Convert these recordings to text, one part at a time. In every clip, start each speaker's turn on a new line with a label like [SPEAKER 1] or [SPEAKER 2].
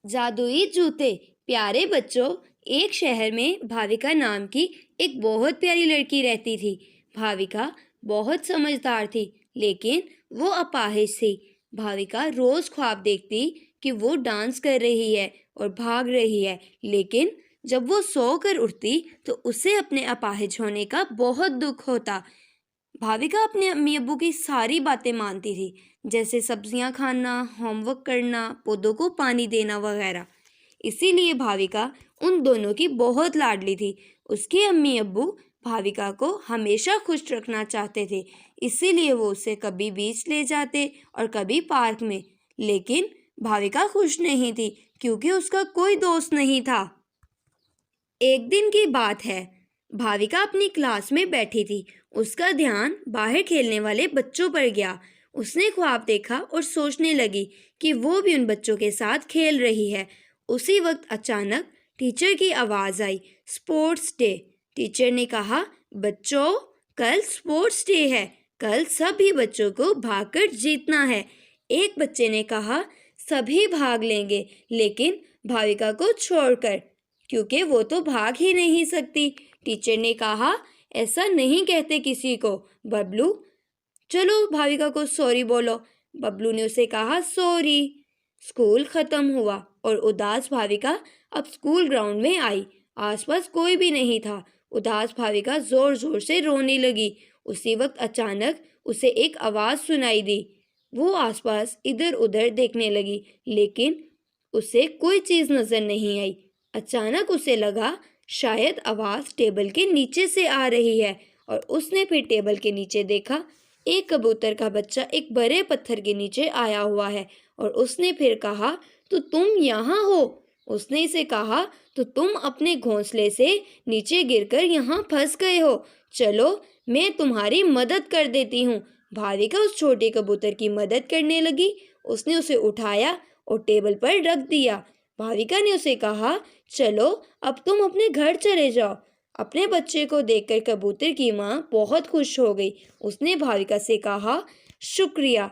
[SPEAKER 1] जादुई जूते। प्यारे बच्चों, एक शहर में भाविका नाम की एक बहुत प्यारी लड़की रहती थी। भाविका बहुत समझदार थी, लेकिन वो अपाहिज थी। भाविका रोज ख्वाब देखती कि वो डांस कर रही है और भाग रही है, लेकिन जब वो सो कर उठती तो उसे अपने अपाहिज होने का बहुत दुख होता। भाविका अपने अम्मी अब्बू की सारी बातें मानती थी, जैसे सब्जियां खाना, होमवर्क करना, पौधों को पानी देना वगैरह। इसीलिए भाविका उन दोनों की बहुत लाडली थी। उसके अम्मी अब्बू भाविका को हमेशा खुश रखना चाहते थे, इसीलिए वो उसे कभी बीच ले जाते और कभी पार्क में। लेकिन भाविका खुश नहीं थी, क्योंकि उसका कोई दोस्त नहीं था। एक दिन की बात है, भाविका अपनी क्लास में बैठी थी। उसका ध्यान बाहर खेलने वाले बच्चों पर गया। उसने ख्वाब देखा और सोचने लगी कि वो भी उन बच्चों के साथ खेल रही है। उसी वक्त अचानक टीचर की आवाज़ आई, स्पोर्ट्स डे। टीचर ने कहा, बच्चों, कल स्पोर्ट्स डे है। कल सभी बच्चों को भागकर जीतना है। एक बच्चे ने कहा, सभी भाग लेंगे, लेकिन भाविका को छोड़कर, क्योंकि वो तो भाग ही नहीं सकती। टीचर ने कहा, ऐसा नहीं कहते किसी को। बबलू, चलो भाविका को सॉरी बोलो। बबलू ने उसे कहा, सॉरी। स्कूल खत्म हुआ और उदास भाविका अब स्कूल ग्राउंड में आई। आसपास कोई भी नहीं था। उदास भाविका जोर जोर से रोने लगी। उसी वक्त अचानक उसे एक आवाज सुनाई दी। वो आसपास इधर उधर देखने लगी, लेकिन उसे कोई चीज नजर नहीं आई। अचानक उसे लगा शायद आवाज टेबल के नीचे से आ रही है, और उसने फिर टेबल के नीचे देखा। एक कबूतर का बच्चा एक बड़े पत्थर के नीचे आया हुआ है, और उसने फिर कहा, तो तुम यहाँ हो? उसने इसे कहा, तो तुम अपने घोंसले से नीचे गिरकर यहाँ फंस गए हो। चलो, मैं तुम्हारी मदद कर देती हूँ। भाविका उस छोटे कबूतर की मदद करने लगी। उसने उसे उठाया और टेबल पर रख दिया। भाविका ने उसे कहा, चलो अब तुम अपने घर चले जाओ। अपने बच्चे को देखकर कबूतर की माँ बहुत खुश हो गई। उसने भाविका से कहा, शुक्रिया,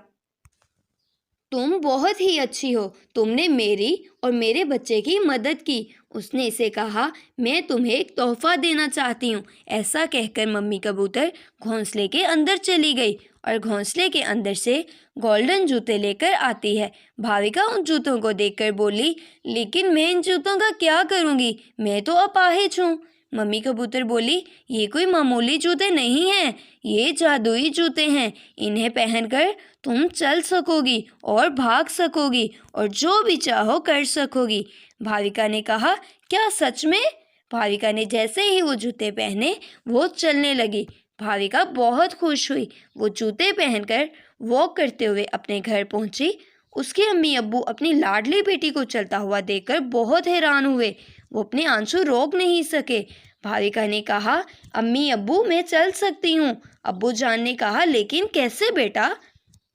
[SPEAKER 1] तुम बहुत ही अच्छी हो। तुमने मेरी और मेरे बच्चे की मदद की। उसने इसे कहा, मैं तुम्हें एक तोहफा देना चाहती हूँ। ऐसा कहकर मम्मी कबूतर घोंसले के अंदर चली गई और घोंसले के अंदर से गोल्डन जूते लेकर आती है। भाविका उन जूतों को देखकर बोली, लेकिन मैं इन जूतों का क्या करूँगी? मैं तो अपाहिज हूँ। मम्मी कबूतर बोली, ये कोई मामूली जूते नहीं हैं, ये जादुई जूते हैं। इन्हें पहनकर तुम चल सकोगी और भाग सकोगी और जो भी चाहो कर सकोगी। भाविका ने कहा, क्या सच में? भाविका ने जैसे ही वो जूते पहने, वो चलने लगी। भाविका बहुत खुश हुई। वो जूते पहनकर वॉक करते हुए अपने घर पहुंची। उसके अम्मी अब्बू अपनी लाडली बेटी को चलता हुआ देखकर बहुत हैरान हुए। वो अपने आंसू रोक नहीं सके। भाविका ने कहा, अम्मी अब्बू, मैं चल सकती हूँ। अब्बू जान ने कहा, लेकिन कैसे बेटा?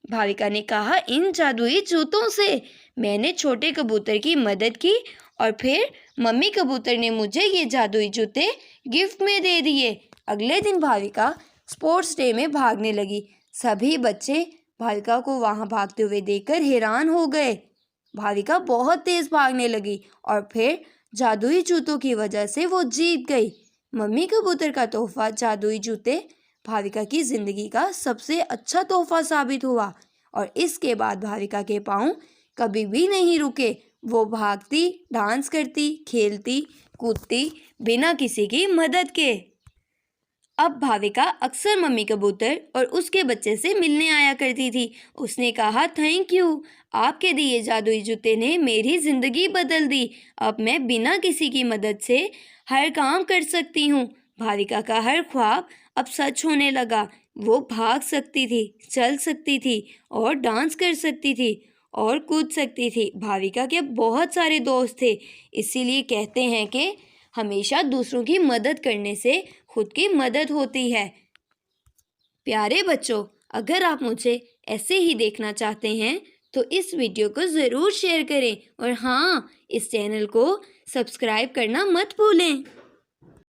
[SPEAKER 1] भाविका ने कहा, इन जादुई जूतों से। मैंने छोटे कबूतर की मदद की और फिर मम्मी कबूतर ने मुझे ये जादुई जूते गिफ्ट में दे दिए। अगले दिन भाविका स्पोर्ट्स डे में भागने लगी। सभी बच्चे भाविका को वहाँ भागते हुए देखकर हैरान हो गए। भाविका बहुत तेज भागने लगी और फिर जादुई जूतों की वजह से वो जीत गई। मम्मी कबूतर का तोहफा जादुई जूते भाविका की जिंदगी का सबसे अच्छा तोहफा साबित हुआ, और इसके बाद भाविका के पाँव कभी भी नहीं रुके। वो भागती, डांस करती, खेलती, कूदती, बिना किसी की मदद के। अब भाविका अक्सर मम्मी कबूतर और उसके बच्चे से मिलने आया करती थी। उसने कहा, थैंक यू, आपके दिए जादुई जूते ने मेरी ज़िंदगी बदल दी। अब मैं बिना किसी की मदद से हर काम कर सकती हूँ। भाविका का हर ख्वाब अब सच होने लगा। वो भाग सकती थी, चल सकती थी और डांस कर सकती थी और कूद सकती थी। भाविका के बहुत सारे दोस्त थे। इसीलिए कहते हैं कि हमेशा दूसरों की मदद करने से खुद की मदद होती है। प्यारे बच्चों, अगर आप मुझे ऐसे ही देखना चाहते हैं तो इस वीडियो को ज़रूर शेयर करें, और हाँ, इस चैनल को सब्सक्राइब करना मत भूलें।